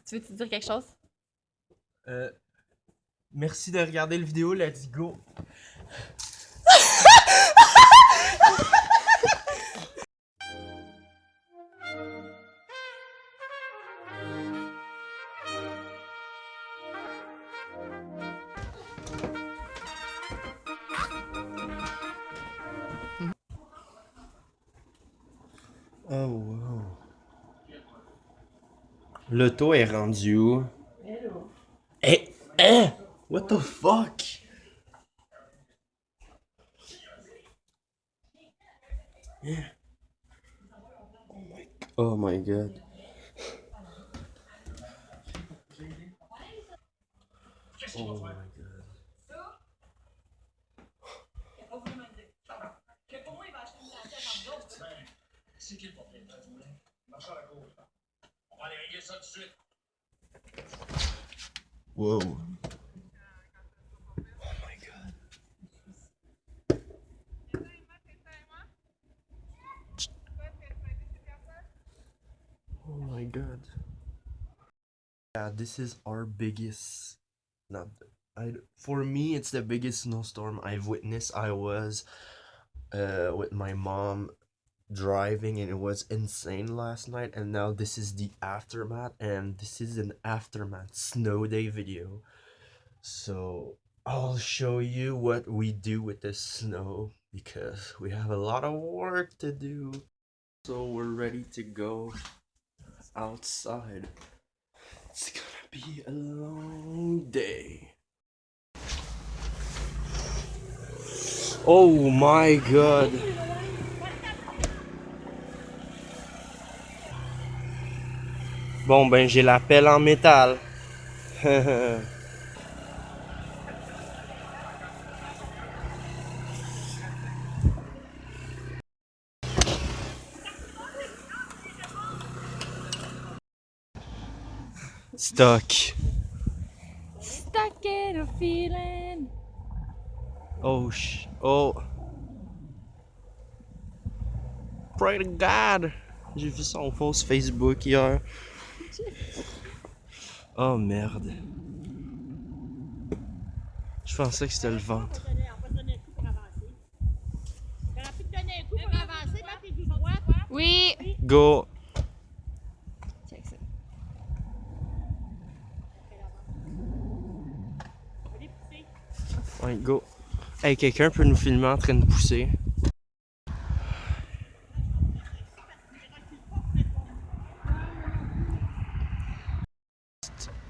Tu veux-tu dire quelque chose? Merci de regarder la vidéo, let's go! Oh wow. L'auto est rendu où? Hello. Eh, hein? What the fuck? Yeah. Oh my god. Oh my god. C'est qui le propriétaire du moulin? Marche à la gauche. On va aller régler ça tout de suite. Wow. Oh my god. Oh my god. Yeah, this is our biggest, not, for me, it's the biggest snowstorm I've witnessed. I was with my mom driving and it was insane last night, and now this is the aftermath, and this is an aftermath snow day video. So I'll show you what we do with the snow because we have a lot of work to do. So we're ready to go outside. It's gonna be a long day. Oh my god. Bon ben j'ai la pelle en métal. Stuck. Stuck in a feeling. Oh oh. Pray to God. J'ai vu son post Facebook hier. Oh merde. Je pensais que c'était le ventre. Oui. Go. Check ça. Ouais, go. Hey, quelqu'un peut nous filmer en train de pousser?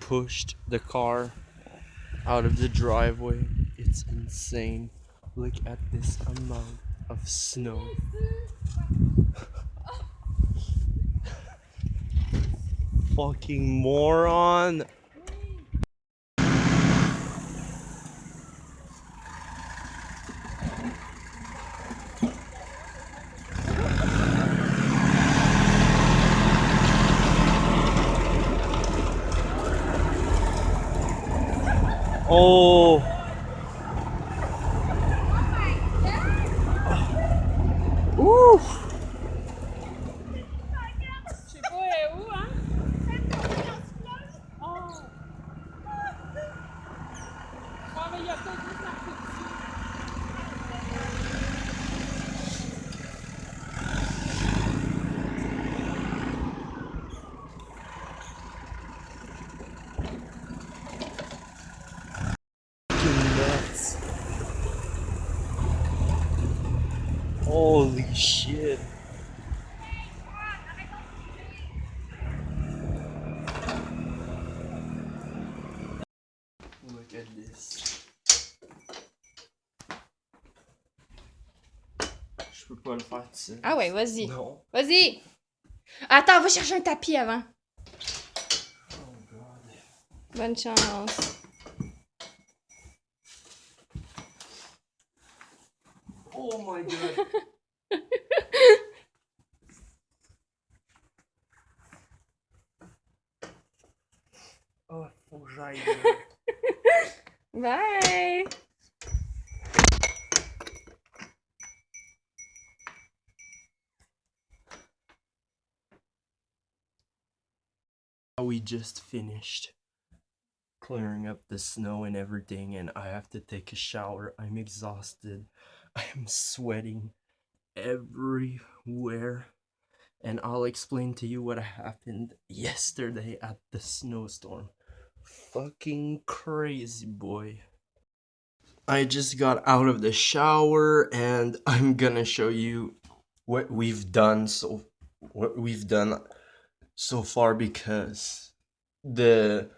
Pushed the car out of the driveway. It's insane. Look at this amount of snow. Fucking moron. Oh. Ouh. Je sais pas où, hein? Oh! Ah, mais il y a peut-être juste marqué dessus. Nuts. Holy shit. Look at this. Je peux pas le faire tout seul. Ah ouais, vas-y. Non. Vas-y! Attends, va chercher un tapis avant. Oh god. Bonne chance. Oh my god. Oh, faut que j'aille. Bye! How we just finished clearing up the snow and everything, and I have to take a shower. I'm exhausted. I'm sweating everywhere. And I'll explain to you what happened yesterday at the snowstorm. Fucking crazy, boy. I just got out of the shower and I'm gonna show you what we've done so far, because the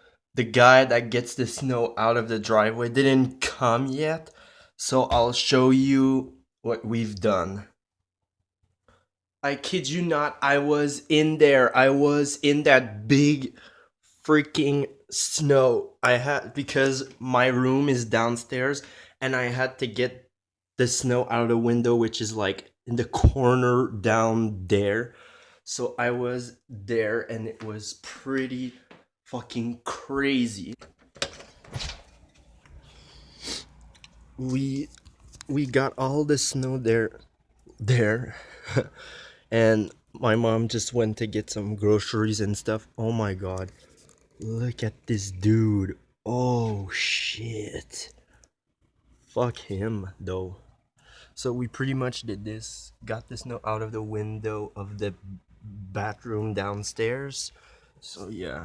guy that gets the snow out of the driveway didn't come yet. So I'll show you what we've done. I kid you not, I was in there. I was in that big freaking snow. I had, because my room is downstairs and I had to get the snow out of the window, which is like in the corner down there. So I was there and it was pretty fucking crazy. We got all the snow there. And my mom just went to get some groceries and stuff. Oh my god. Look at this dude. Oh shit. Fuck him though. So we pretty much did this. Got the snow out of the window of the bathroom downstairs. So yeah.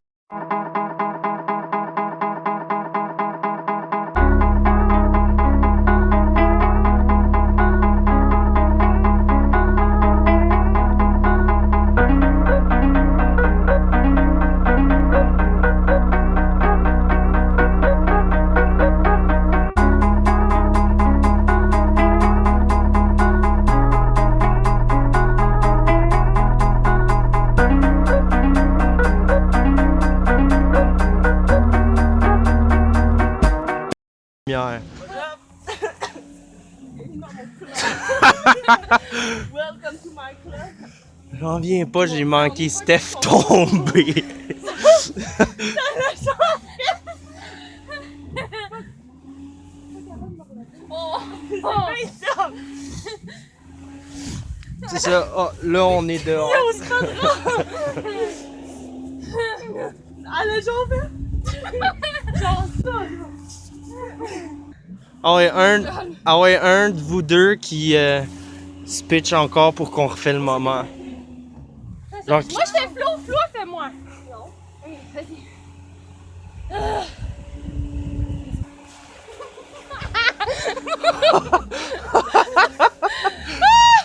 Yeah. Welcome to my club. J'en viens pas, j'ai manqué Steph tombé. C'est ça, oh, là on est dehors. Yo, c'est pas drôle! Elle a genre fait... Genre ça, là. Ah ouais, un de vous deux qui se pitch encore pour qu'on refait le moment. Genre, Moi, je fais Flo. Flo, fais-moi. Non. Oui, vas-y.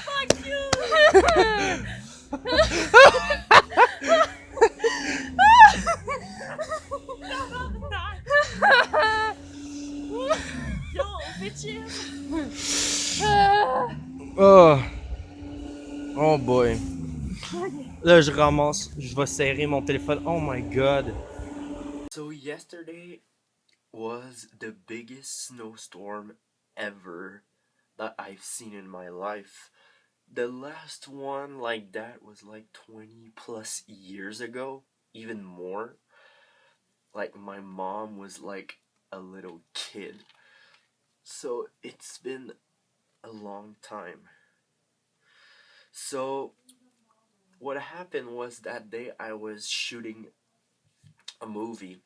Fuck you! Yo, on fait chill. Oh boy. Là je ramasse, je vais serrer mon téléphone. Oh my god. So yesterday was the biggest snowstorm ever that I've seen in my life. The last one like that was like 20 plus years ago, even more. Like my mom was like a little kid. So it's been a long time. So what happened was that day I was shooting a movie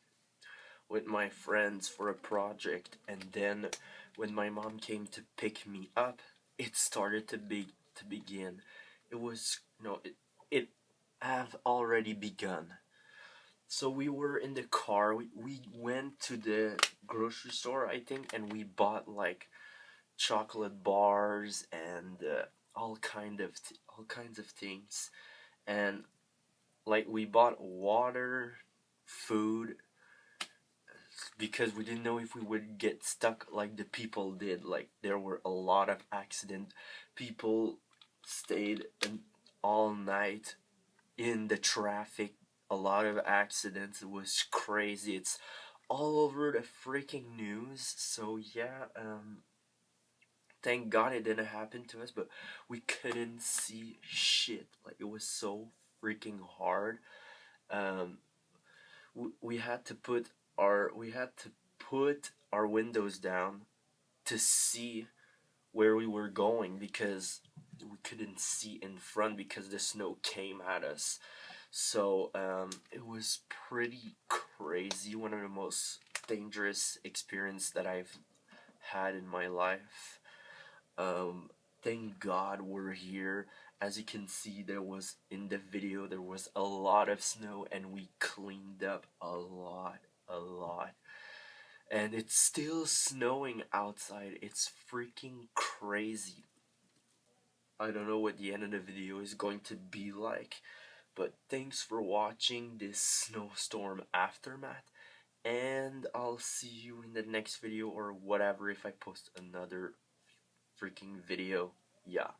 with my friends for a project, and then when my mom came to pick me up, it started to begin. It was it have already begun. So we were in the car. We went to the grocery store, I think, and we bought like chocolate bars and all kinds of things. And like we bought water, food, because we didn't know if we would get stuck like the people did. Like there were a lot of accidents. People stayed all night in the traffic. A lot of accidents. It was crazy. It's all over the freaking news. So yeah, thank God it didn't happen to us, but we couldn't see shit. Like it was so freaking hard. We had to put our windows down to see where we were going, because we couldn't see in front because the snow came at us. So it was pretty crazy. One of the most dangerous experience that I've had in my life. Thank God we're here. As you can see, there was in the video there was a lot of snow, and we cleaned up a lot. And it's still snowing outside. It's freaking crazy. I don't know what the end of the video is going to be like, but thanks for watching this snowstorm aftermath, and I'll see you in the next video or whatever if I post another freaking video. Yeah.